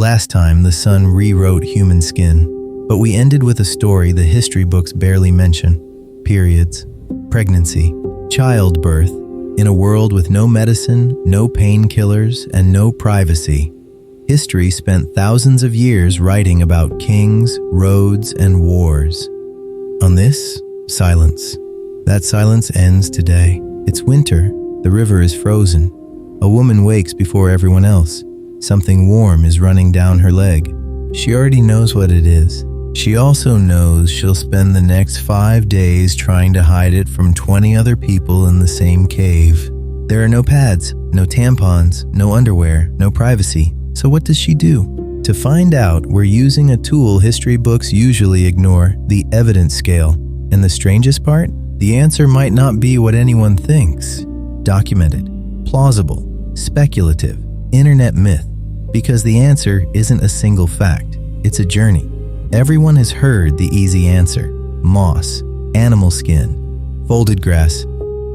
Last time, the sun rewrote human skin, but we ended with a story the history books barely mention: periods, pregnancy, childbirth, in a world with no medicine, no painkillers, and no privacy. History spent thousands of years writing about kings, roads, and wars. On this, silence. That silence ends today. It's winter. The river is frozen. A woman wakes before everyone else. Something warm is running down her leg. She already knows what it is. She also knows she'll spend the next 5 days trying to hide it from 20 other people in the same cave. There are no pads, no tampons, no underwear, no privacy. So what does she do? To find out, we're using a tool history books usually ignore: the evidence scale. And the strangest part? The answer might not be what anyone thinks. Documented, plausible, speculative, internet myth. Because the answer isn't a single fact, it's a journey. Everyone has heard the easy answer: moss, animal skin, folded grass.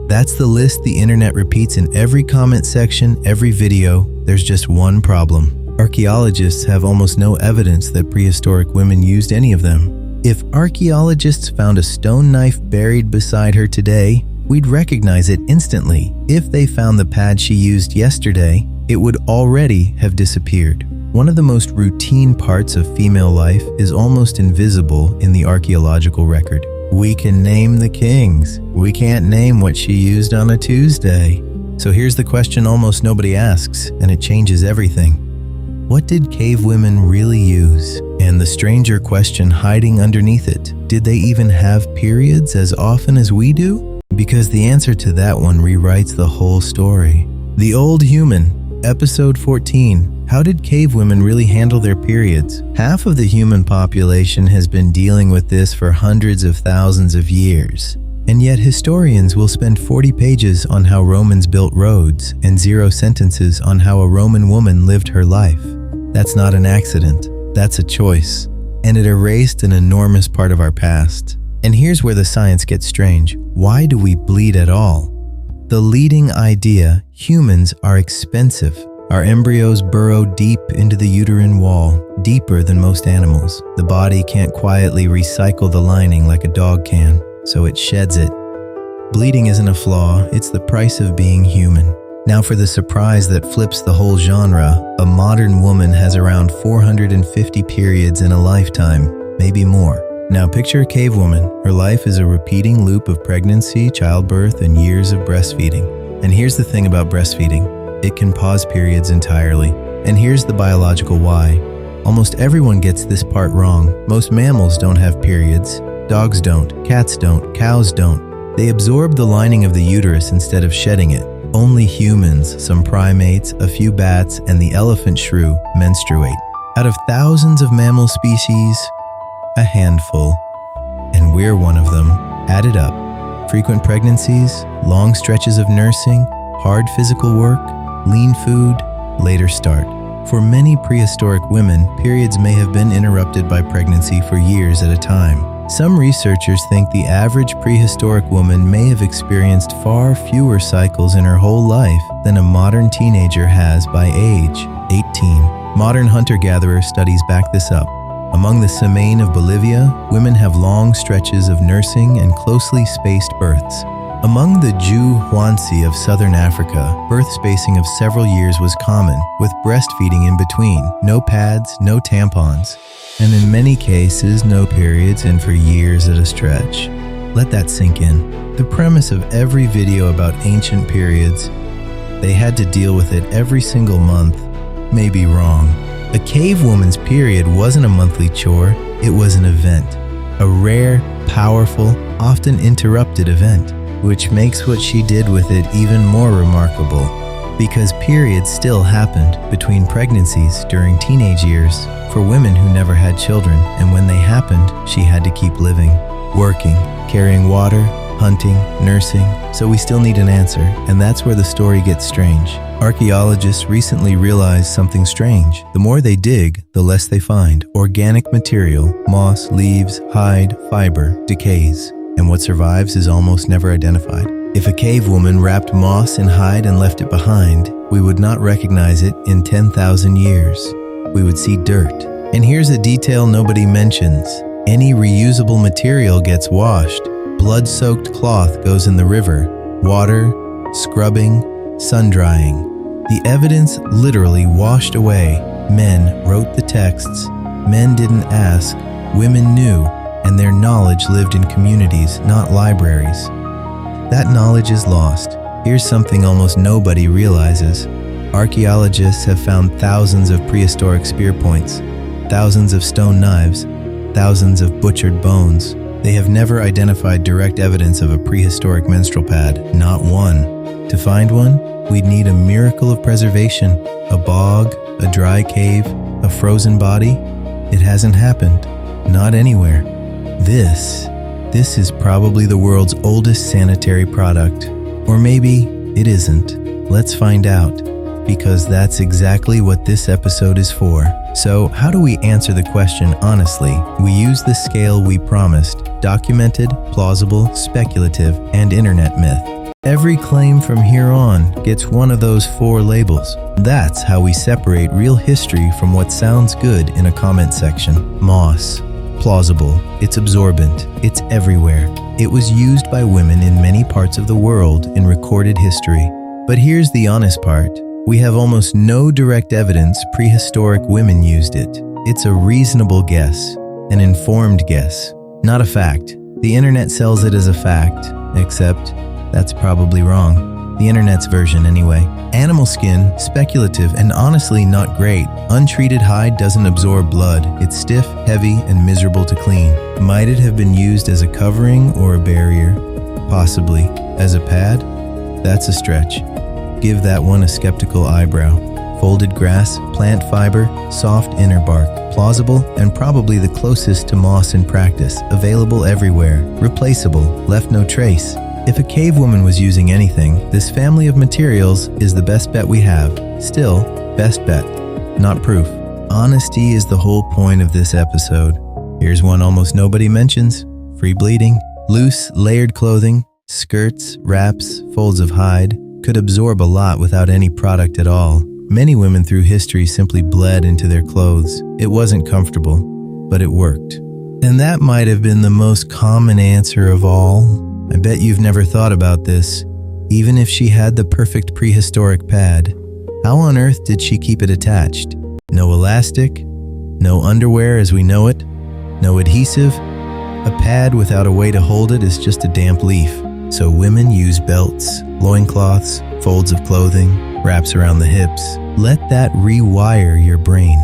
That's the list the internet repeats in every comment section, every video. There's just one problem. Archaeologists have almost no evidence that prehistoric women used any of them. If archaeologists found a stone knife buried beside her today, we'd recognize it instantly. If they found the pad she used yesterday, it would already have disappeared. One of the most routine parts of female life is almost invisible in the archaeological record. We can name the kings. We can't name what she used on a Tuesday. So here's the question almost nobody asks, and it changes everything. What did cave women really use? And the stranger question hiding underneath it: did they even have periods as often as we do? Because the answer to that one rewrites the whole story. The Old Human, Episode 14. How did cave women really handle their periods? Half of the human population has been dealing with this for hundreds of thousands of years. And yet historians will spend 40 pages on how Romans built roads and 0 sentences on how a Roman woman lived her life. That's not an accident. That's a choice. And it erased an enormous part of our past. And here's where the science gets strange. Why do we bleed at all? The leading idea: humans are expensive. Our embryos burrow deep into the uterine wall, deeper than most animals. The body can't quietly recycle the lining like a dog can, so it sheds it. Bleeding isn't a flaw, it's the price of being human. Now for the surprise that flips the whole genre: a modern woman has around 450 periods in a lifetime, maybe more. Now picture a cave woman. Her life is a repeating loop of pregnancy, childbirth, and years of breastfeeding. And here's the thing about breastfeeding: it can pause periods entirely. And here's the biological why. Almost everyone gets this part wrong. Most mammals don't have periods. Dogs don't, cats don't, cows don't. They absorb the lining of the uterus instead of shedding it. Only humans, some primates, a few bats, and the elephant shrew menstruate. Out of thousands of mammal species, a handful. And we're one of them. Add it up. Frequent pregnancies, long stretches of nursing, hard physical work, lean food, later start. For many prehistoric women, periods may have been interrupted by pregnancy for years at a time. Some researchers think the average prehistoric woman may have experienced far fewer cycles in her whole life than a modern teenager has by age 18. Modern hunter-gatherer studies back this up. Among the Semaine of Bolivia, women have long stretches of nursing and closely spaced births. Among the Ju-Hwansi of southern Africa, birth spacing of several years was common, with breastfeeding in between, no pads, no tampons, and in many cases, no periods and for years at a stretch. Let that sink in. The premise of every video about ancient periods, they had to deal with it every single month, may be wrong. A cave woman's period wasn't a monthly chore, it was an event. A rare, powerful, often interrupted event, which makes what she did with it even more remarkable. Because periods still happened between pregnancies during teenage years for women who never had children, and when they happened, she had to keep living, working, carrying water, hunting, nursing, so we still need an answer, and that's where the story gets strange. Archaeologists recently realized something strange. The more they dig, the less they find. Organic material, moss, leaves, hide, fiber, decays, and what survives is almost never identified. If a cave woman wrapped moss in hide and left it behind, we would not recognize it in 10,000 years. we would see dirt. And here's a detail nobody mentions. Any reusable material gets washed. Blood-soaked cloth goes in the river. Water, scrubbing, sun-drying. The evidence literally washed away. Men wrote the texts. Men didn't ask. Women knew, and their knowledge lived in communities, not libraries. That knowledge is lost. Here's something almost nobody realizes. Archaeologists have found thousands of prehistoric spear points, thousands of stone knives, thousands of butchered bones. They have never identified direct evidence of a prehistoric menstrual pad, not one. To find one, we'd need a miracle of preservation, a bog, a dry cave, a frozen body. It hasn't happened, not anywhere. This is probably the world's oldest sanitary product. Or maybe it isn't. Let's find out, because that's exactly what this episode is for. So, how do we answer the question honestly? We use the scale we promised: documented, plausible, speculative, and internet myth. Every claim from here on gets one of those 4 labels. That's how we separate real history from what sounds good in a comment section. Moss. Plausible. It's absorbent. It's everywhere. It was used by women in many parts of the world in recorded history. But here's the honest part. We have almost no direct evidence prehistoric women used it. It's a reasonable guess, an informed guess, not a fact. The internet sells it as a fact, except that's probably wrong. The internet's version anyway. Animal skin, speculative, and honestly not great. Untreated hide doesn't absorb blood. It's stiff, heavy, and miserable to clean. Might it have been used as a covering or a barrier? Possibly. As a pad? That's a stretch. Give that one a skeptical eyebrow. Folded grass, plant fiber, soft inner bark. Plausible, and probably the closest to moss in practice. Available everywhere. Replaceable. Left no trace. If a cavewoman was using anything, this family of materials is the best bet we have. Still, best bet, not proof. Honesty is the whole point of this episode. Here's one almost nobody mentions: free bleeding. Loose, layered clothing, skirts, wraps, folds of hide, could absorb a lot without any product at all. Many women through history simply bled into their clothes. It wasn't comfortable, but it worked. And that might have been the most common answer of all. I bet you've never thought about this. Even if she had the perfect prehistoric pad, how on earth did she keep it attached? No elastic, no underwear as we know it, no adhesive. A pad without a way to hold it is just a damp leaf. So women use belts, loincloths, folds of clothing, wraps around the hips. Let that rewire your brain.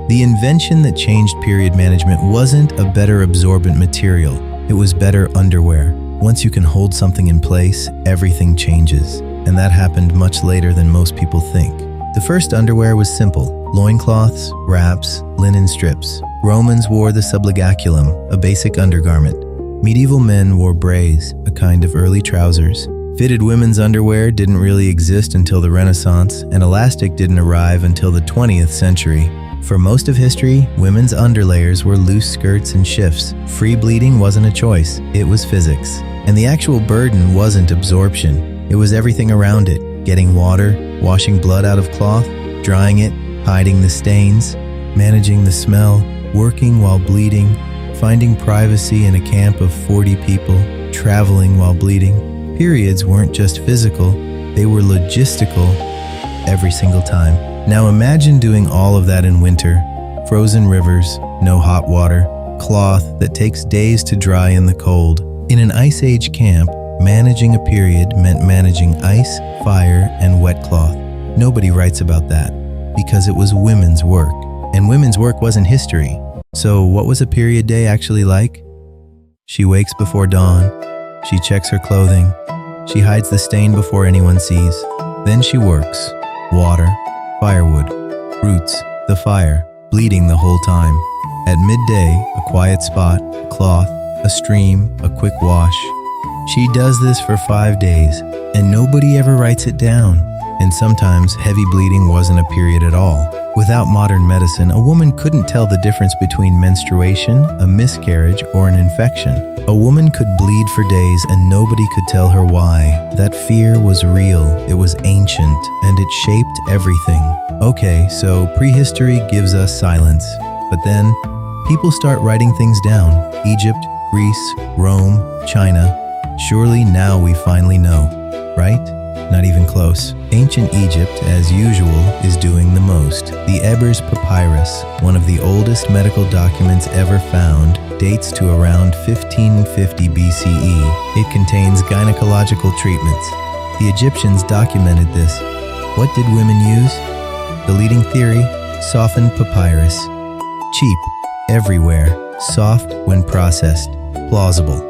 The invention that changed period management wasn't a better absorbent material. It was better underwear. Once you can hold something in place, everything changes. And that happened much later than most people think. The first underwear was simple: loincloths, wraps, linen strips. Romans wore the subligulum, a basic undergarment. Medieval men wore brays, a kind of early trousers. Fitted women's underwear didn't really exist until the Renaissance, and elastic didn't arrive until the 20th century. For most of history, women's underlayers were loose skirts and shifts. Free bleeding wasn't a choice, it was physics. And the actual burden wasn't absorption. It was everything around it: getting water, washing blood out of cloth, drying it, hiding the stains, managing the smell, working while bleeding, finding privacy in a camp of 40 people, traveling while bleeding. Periods weren't just physical, they were logistical every single time. Now imagine doing all of that in winter. Frozen rivers, no hot water, cloth that takes days to dry in the cold. In an Ice Age camp, managing a period meant managing ice, fire, and wet cloth. Nobody writes about that because it was women's work, and women's work wasn't history. So what was a period day actually like? She wakes before dawn, she checks her clothing, she hides the stain before anyone sees. Then she works. Water, firewood, roots, the fire, bleeding the whole time. At midday, a quiet spot, a cloth, a stream, a quick wash. She does this for 5 days, and nobody ever writes it down. And sometimes heavy bleeding wasn't a period at all. Without modern medicine, a woman couldn't tell the difference between menstruation, a miscarriage, or an infection. A woman could bleed for days and nobody could tell her why. That fear was real, it was ancient, and it shaped everything. Okay, so prehistory gives us silence. But then, people start writing things down. Egypt, Greece, Rome, China. Surely now we finally know, right? Not even close. Ancient Egypt, as usual, is doing the most. The Ebers Papyrus, one of the oldest medical documents ever found, dates to around 1550 BCE. It contains gynecological treatments. The Egyptians documented this. What did women use? The leading theory, softened papyrus. Cheap, everywhere, soft when processed, plausible,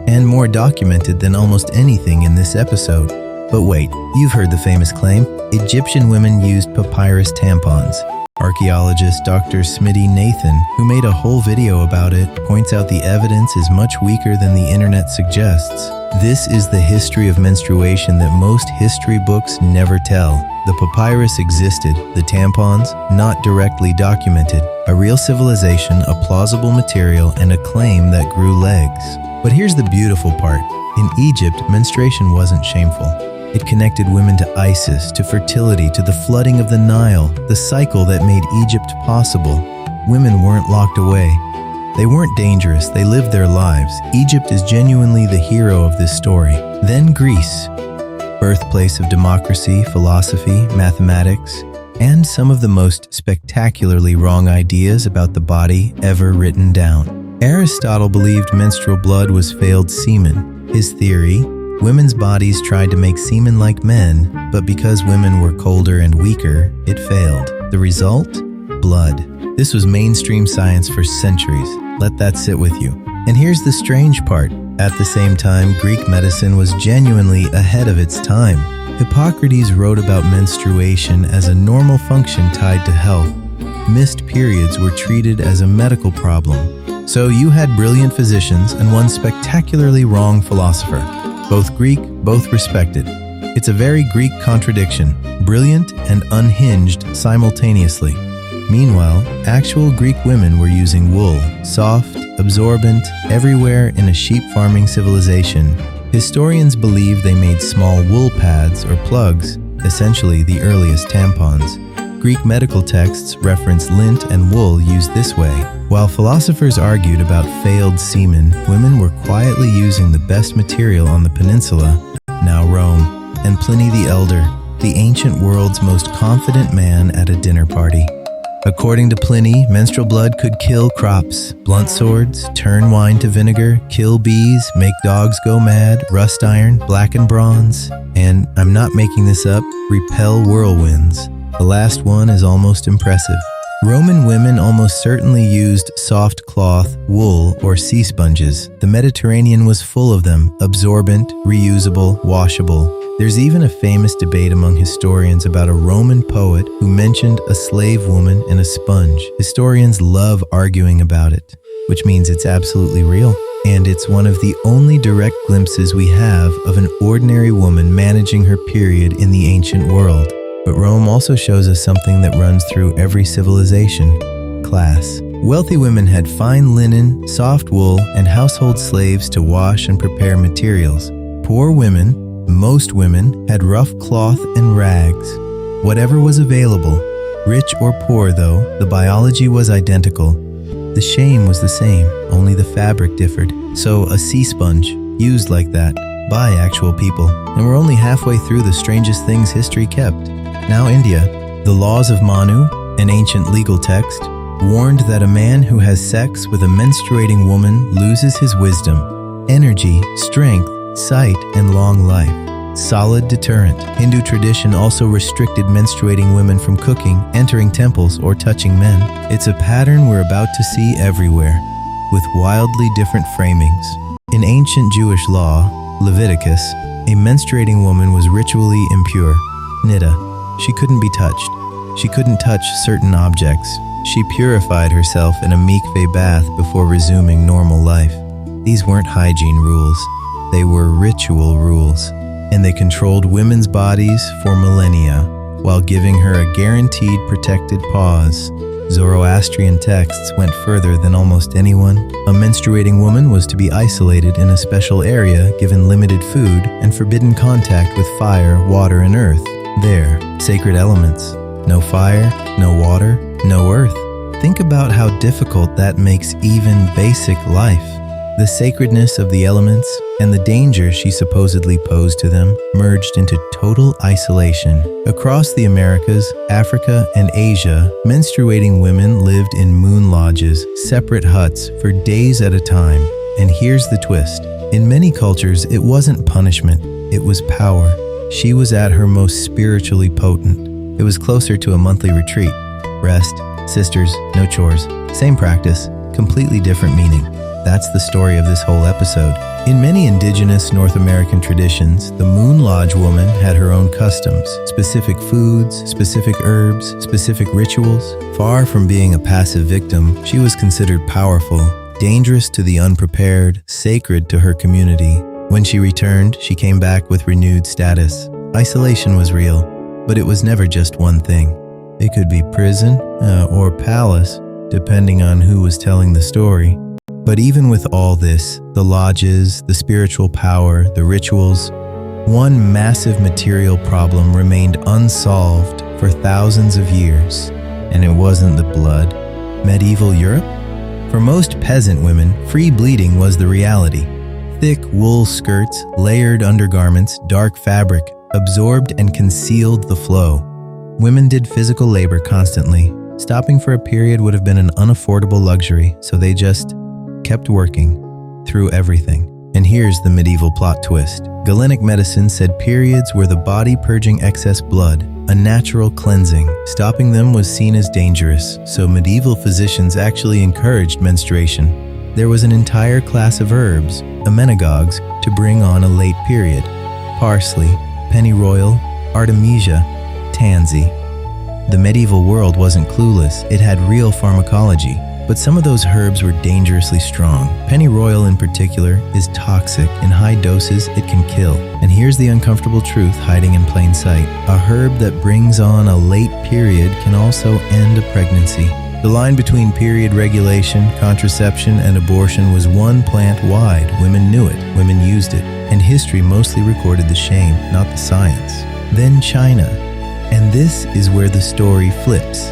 and more documented than almost anything in this episode. But wait, you've heard the famous claim, Egyptian women used papyrus tampons. Archaeologist Dr. Smitty Nathan, who made a whole video about it, points out the evidence is much weaker than the internet suggests. This is the history of menstruation that most history books never tell. The papyrus existed, the tampons, not directly documented. A real civilization, a plausible material, and a claim that grew legs. But here's the beautiful part. In Egypt, menstruation wasn't shameful. It connected women to Isis, to fertility, to the flooding of the Nile, the cycle that made Egypt possible. Women weren't locked away. They weren't dangerous, they lived their lives. Egypt is genuinely the hero of this story. Then Greece, birthplace of democracy, philosophy, mathematics, and some of the most spectacularly wrong ideas about the body ever written down. Aristotle believed menstrual blood was failed semen. His theory, women's bodies tried to make semen like men, but because women were colder and weaker, it failed. The result? Blood. This was mainstream science for centuries. Let that sit with you. And here's the strange part. At the same time, Greek medicine was genuinely ahead of its time. Hippocrates wrote about menstruation as a normal function tied to health. Missed periods were treated as a medical problem. So you had brilliant physicians and one spectacularly wrong philosopher. Both Greek, both respected. It's a very Greek contradiction, brilliant and unhinged simultaneously. Meanwhile, actual Greek women were using wool, soft, absorbent, everywhere in a sheep farming civilization. Historians believe they made small wool pads or plugs, essentially the earliest tampons. Greek medical texts reference lint and wool used this way. While philosophers argued about failed semen, women were quietly using the best material on the peninsula, now Rome, and Pliny the Elder, the ancient world's most confident man at a dinner party. According to Pliny, menstrual blood could kill crops, blunt swords, turn wine to vinegar, kill bees, make dogs go mad, rust iron, blacken bronze, and, I'm not making this up, repel whirlwinds. The last one is almost impressive. Roman women almost certainly used soft cloth, wool, or sea sponges. The Mediterranean was full of them, absorbent, reusable, washable. There's even a famous debate among historians about a Roman poet who mentioned a slave woman and a sponge. Historians love arguing about it, which means it's absolutely real. And it's one of the only direct glimpses we have of an ordinary woman managing her period in the ancient world. But Rome also shows us something that runs through every civilization: class. Wealthy women had fine linen, soft wool, and household slaves to wash and prepare materials. Poor women, most women, had rough cloth and rags. Whatever was available, rich or poor though, the biology was identical. The shame was the same, only the fabric differed. So a sea sponge, used like that, by actual people. And we're only halfway through the strangest things history kept. Now India, the laws of Manu, an ancient legal text, warned that a man who has sex with a menstruating woman loses his wisdom, energy, strength, sight, and long life. Solid deterrent. Hindu tradition also restricted menstruating women from cooking, entering temples, or touching men. It's a pattern we're about to see everywhere, with wildly different framings. In ancient Jewish law, Leviticus, a menstruating woman was ritually impure. Niddah. She couldn't be touched. She couldn't touch certain objects. She purified herself in a mikveh bath before resuming normal life. These weren't hygiene rules. They were ritual rules, and they controlled women's bodies for millennia. while giving her a guaranteed protected pause. Zoroastrian texts went further than almost anyone. A menstruating woman was to be isolated in a special area, given limited food, and forbidden contact with fire, water, and earth. There, sacred elements. No fire, no water, no earth. Think about how difficult that makes even basic life. The sacredness of the elements and the danger she supposedly posed to them merged into total isolation. Across the Americas, Africa, and Asia, menstruating women lived in moon lodges, separate huts, for days at a time. And here's the twist. In many cultures, it wasn't punishment, it was power. She was at her most spiritually potent. It was closer to a monthly retreat. Rest, sisters, no chores. Same practice, completely different meaning. That's the story of this whole episode. In many indigenous North American traditions, the Moon Lodge woman had her own customs, specific foods, specific herbs, specific rituals. Far from being a passive victim, she was considered powerful, dangerous to the unprepared, sacred to her community. When she returned, she came back with renewed status. Isolation was real, but it was never just one thing. It could be prison or palace, depending on who was telling the story. But even with all this, the lodges, the spiritual power, the rituals, one massive material problem remained unsolved for thousands of years. And it wasn't the blood. Medieval Europe? For most peasant women, free bleeding was the reality. Thick wool skirts, layered undergarments, dark fabric, absorbed and concealed the flow. Women did physical labor constantly. Stopping for a period would have been an unaffordable luxury, so they just kept working through everything. And here's the medieval plot twist. Galenic medicine said periods were the body purging excess blood, a natural cleansing. Stopping them was seen as dangerous, so medieval physicians actually encouraged menstruation. There was an entire class of herbs, amenagogues, to bring on a late period. Parsley, pennyroyal, artemisia, tansy. The medieval world wasn't clueless, it had real pharmacology. But some of those herbs were dangerously strong. Pennyroyal in particular is toxic. In high doses, it can kill. And here's the uncomfortable truth hiding in plain sight. A herb that brings on a late period can also end a pregnancy. The line between period regulation, contraception, and abortion was one plant wide. Women knew it, women used it, and history mostly recorded the shame, not the science. Then China. And this is where the story flips.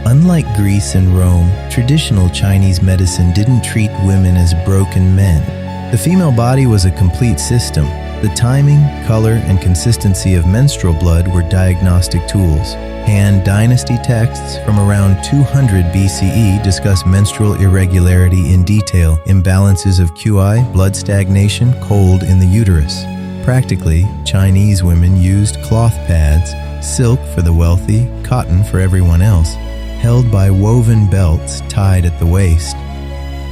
Unlike Greece and Rome, traditional Chinese medicine didn't treat women as broken men. The female body was a complete system. The timing, color, and consistency of menstrual blood were diagnostic tools. Han Dynasty texts from around 200 BCE discuss menstrual irregularity in detail, imbalances of QI, blood stagnation, cold in the uterus. Practically, Chinese women used cloth pads, silk for the wealthy, cotton for everyone else, held by woven belts tied at the waist.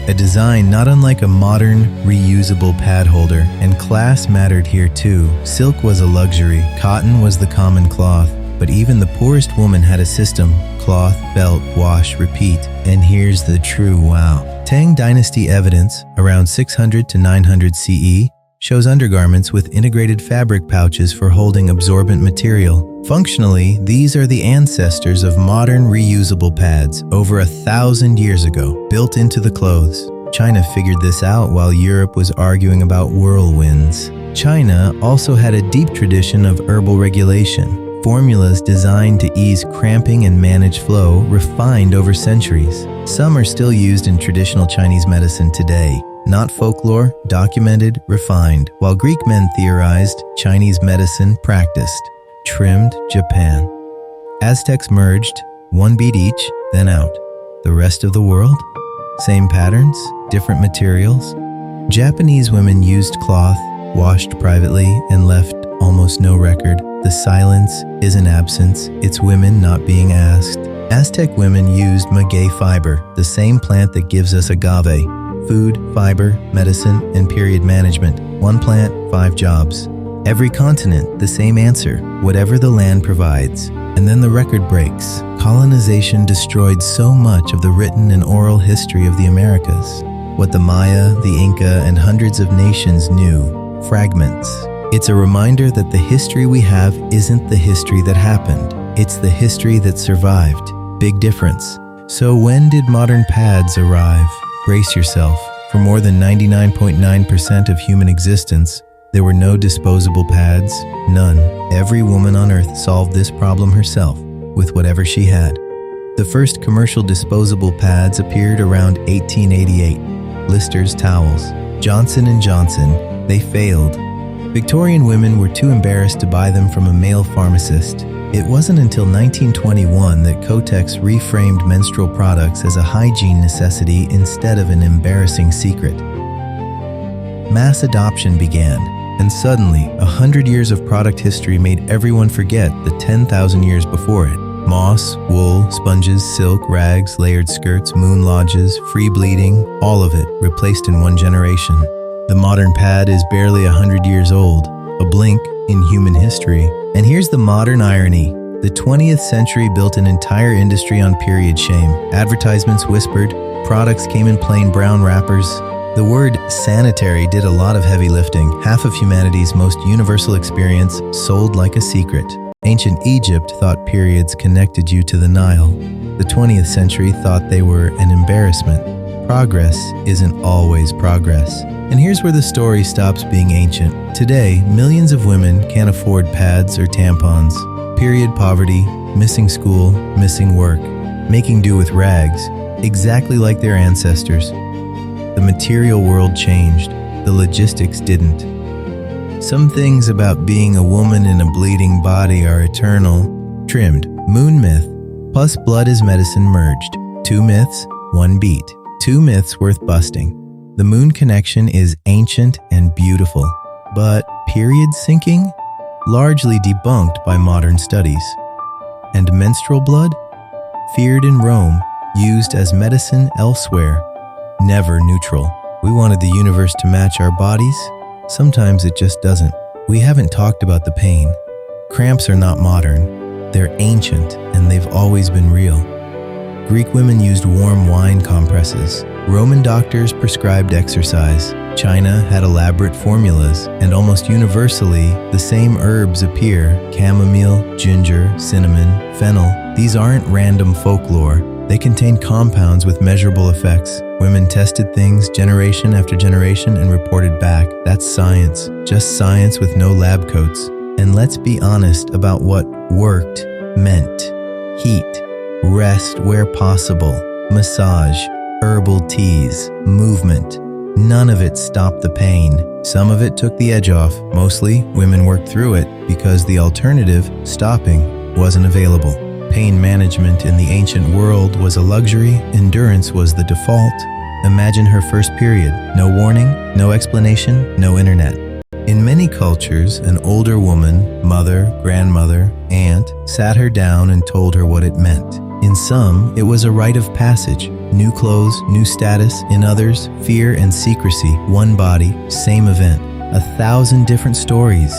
A design not unlike a modern, reusable pad holder, and class mattered here too. Silk was a luxury, cotton was the common cloth, but even the poorest woman had a system: cloth, belt, wash, repeat. And here's the true wow. Tang Dynasty evidence, around 600 to 900 CE, shows undergarments with integrated fabric pouches for holding absorbent material. Functionally, these are the ancestors of modern reusable pads over 1,000 years ago, built into the clothes. China figured this out while Europe was arguing about whirlwinds. China also had a deep tradition of herbal regulation, formulas designed to ease cramping and manage flow, refined over centuries. Some are still used in traditional Chinese medicine today. Not folklore, documented, refined. While Greek men theorized, Chinese medicine practiced. Trimmed Japan. Aztecs merged, one bead each, then out. The rest of the world? Same patterns, different materials. Japanese women used cloth, washed privately, and left almost no record. The silence is an absence, it's women not being asked. Aztec women used maguey fiber, the same plant that gives us agave. Food, fiber, medicine, and period management. One plant, 5 jobs. Every continent, the same answer, whatever the land provides. And then the record breaks. Colonization destroyed so much of the written and oral history of the Americas. What the Maya, the Inca, and hundreds of nations knew. Fragments. It's a reminder that the history we have isn't the history that happened. It's the history that survived. Big difference. So when did modern pads arrive? Brace yourself. For more than 99.9% of human existence, there were no disposable pads, none. Every woman on Earth solved this problem herself, with whatever she had. The first commercial disposable pads appeared around 1888. Lister's towels. Johnson & Johnson. They failed. Victorian women were too embarrassed to buy them from a male pharmacist. It wasn't until 1921 that Kotex reframed menstrual products as a hygiene necessity instead of an embarrassing secret. Mass adoption began, and suddenly, 100 years of product history made everyone forget the 10,000 years before it. Moss, wool, sponges, silk, rags, layered skirts, moon lodges, free bleeding, all of it replaced in one generation. The modern pad is barely 100 years old, a blink in human history. And here's the modern irony. The 20th century built an entire industry on period shame. Advertisements whispered, products came in plain brown wrappers. The word sanitary did a lot of heavy lifting. Half of humanity's most universal experience sold like a secret. Ancient Egypt thought periods connected you to the Nile. The 20th century thought they were an embarrassment. Progress isn't always progress. And here's where the story stops being ancient. Today, millions of women can't afford pads or tampons. Period poverty, missing school, missing work, making do with rags, exactly like their ancestors. The material world changed, the logistics didn't. Some things about being a woman in a bleeding body are eternal. Trimmed. Moon myth. Plus blood is medicine merged. 2 myths, 1 beat. 2 myths worth busting. The moon connection is ancient and beautiful, but period syncing? Largely debunked by modern studies. And menstrual blood? Feared in Rome, used as medicine elsewhere, never neutral. We wanted the universe to match our bodies. Sometimes it just doesn't. We haven't talked about the pain. Cramps are not modern. They're ancient, and they've always been real. Greek women used warm wine compresses. Roman doctors prescribed exercise. China had elaborate formulas, and almost universally, the same herbs appear: chamomile, ginger, cinnamon, fennel. These aren't random folklore. They contain compounds with measurable effects. Women tested things generation after generation and reported back. That's science. Just science with no lab coats. And let's be honest about what worked meant. Heat, rest where possible, massage, herbal teas, movement. None of it stopped the pain. Some of it took the edge off. Mostly, women worked through it because the alternative, stopping, wasn't available. Pain management in the ancient world was a luxury. Endurance was the default. Imagine her first period. No warning, no explanation, no internet. In many cultures, an older woman, mother, grandmother, aunt, sat her down and told her what it meant. In some, it was a rite of passage. New clothes, new status. In others, fear and secrecy. One body, same event. 1,000 different stories.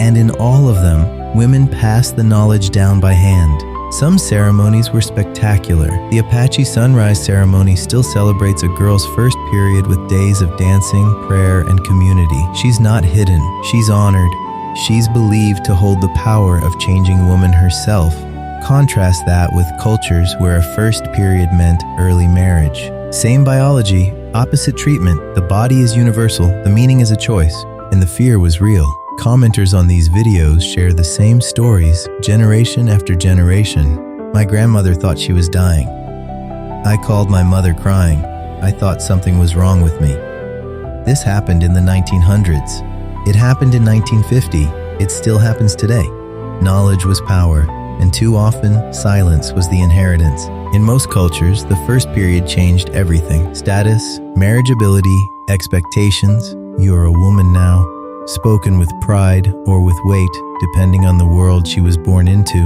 And in all of them, women passed the knowledge down by hand. Some ceremonies were spectacular. The Apache Sunrise Ceremony still celebrates a girl's first period with days of dancing, prayer, and community. She's not hidden. She's honored. She's believed to hold the power of changing woman herself. Contrast that with cultures where a first period meant early marriage. Same biology, opposite treatment. The body is universal, the meaning is a choice, and the fear was real. Commenters on these videos share the same stories, generation after generation. My grandmother thought she was dying. I called my mother crying. I thought something was wrong with me. This happened in the 1900s. It happened in 1950. It still happens today. Knowledge was power, and too often, silence was the inheritance. In most cultures, the first period changed everything. Status, marriageability, expectations. You're a woman now. Spoken with pride or with weight, depending on the world she was born into.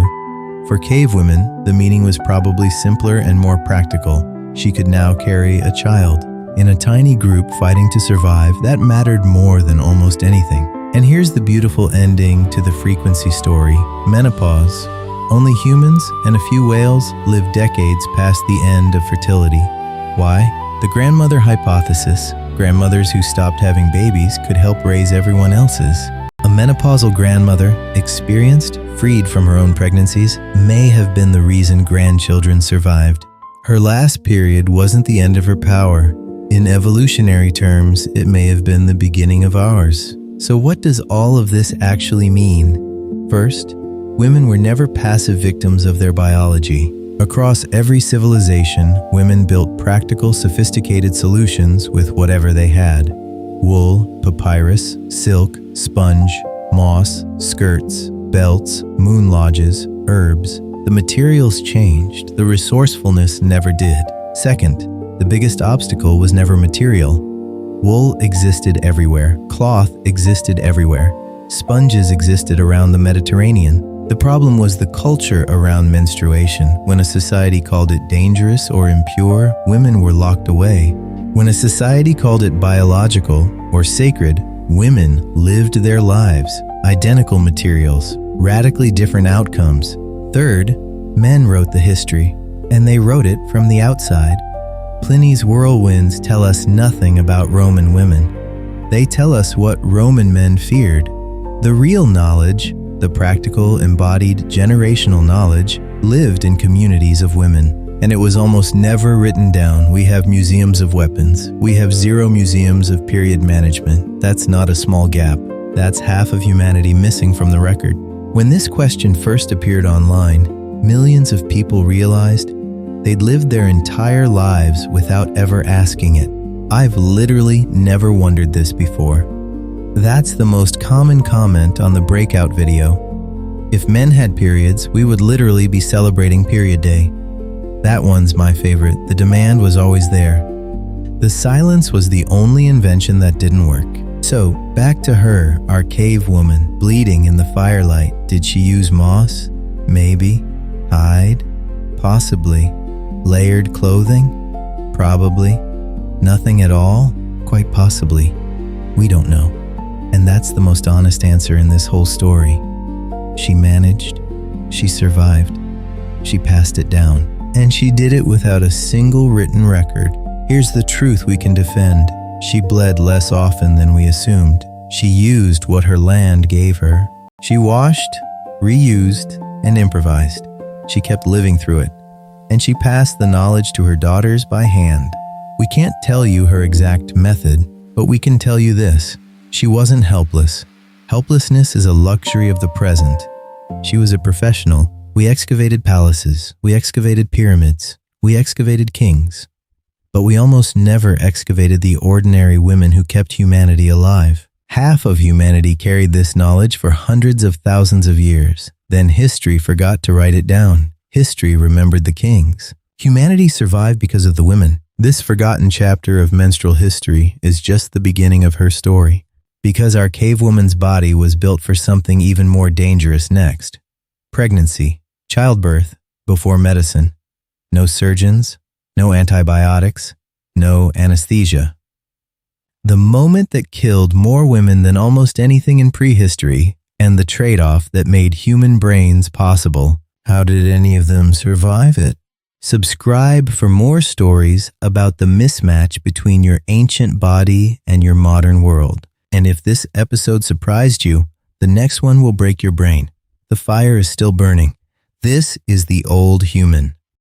For cavewomen, the meaning was probably simpler and more practical. She could now carry a child. In a tiny group fighting to survive, that mattered more than almost anything. And here's the beautiful ending to the frequency story: menopause. Only humans and a few whales live decades past the end of fertility. Why? The grandmother hypothesis. Grandmothers who stopped having babies could help raise everyone else's. A menopausal grandmother, experienced, freed from her own pregnancies, may have been the reason grandchildren survived. Her last period wasn't the end of her power. In evolutionary terms, it may have been the beginning of ours. So what does all of this actually mean? First, women were never passive victims of their biology. Across every civilization, women built practical, sophisticated solutions with whatever they had. Wool, papyrus, silk, sponge, moss, skirts, belts, moon lodges, herbs. The materials changed, the resourcefulness never did. Second, the biggest obstacle was never material. Wool existed everywhere, cloth existed everywhere, sponges existed around the Mediterranean. The problem was the culture around menstruation. When a society called it dangerous or impure, women were locked away. When a society called it biological or sacred, women lived their lives. Identical materials, radically different outcomes. Third, men wrote the history, and they wrote it from the outside. Pliny's whirlwinds tell us nothing about Roman women. They tell us what Roman men feared. The real knowledge, the practical, embodied, generational knowledge, lived in communities of women. And it was almost never written down. We have museums of weapons. We have 0 museums of period management. That's not a small gap. That's half of humanity missing from the record. When this question first appeared online, millions of people realized they'd lived their entire lives without ever asking it. I've literally never wondered this before. That's the most common comment on the breakout video. If men had periods, we would literally be celebrating Period Day. That one's my favorite. The demand was always there. The silence was the only invention that didn't work. So, back to her, our cave woman, bleeding in the firelight. Did she use moss? Maybe. Hide? Possibly. Layered clothing? Probably. Nothing at all? Quite possibly. We don't know. And that's the most honest answer in this whole story. She managed. She survived. She passed it down. And she did it without a single written record. Here's the truth we can defend. She bled less often than we assumed. She used what her land gave her. She washed, reused, and improvised. She kept living through it. And she passed the knowledge to her daughters by hand. We can't tell you her exact method, but we can tell you this. She wasn't helpless. Helplessness is a luxury of the present. She was a professional. We excavated palaces, we excavated pyramids, we excavated kings. But we almost never excavated the ordinary women who kept humanity alive. Half of humanity carried this knowledge for hundreds of thousands of years. Then history forgot to write it down. History remembered the kings. Humanity survived because of the women. This forgotten chapter of menstrual history is just the beginning of her story. Because our cave woman's body was built for something even more dangerous next. Pregnancy. Childbirth before medicine. No surgeons, no antibiotics, no anesthesia. The moment that killed more women than almost anything in prehistory, and the trade-off that made human brains possible. How did any of them survive it? Subscribe for more stories about the mismatch between your ancient body and your modern world. And if this episode surprised you, the next one will break your brain. The fire is still burning. This is the old human.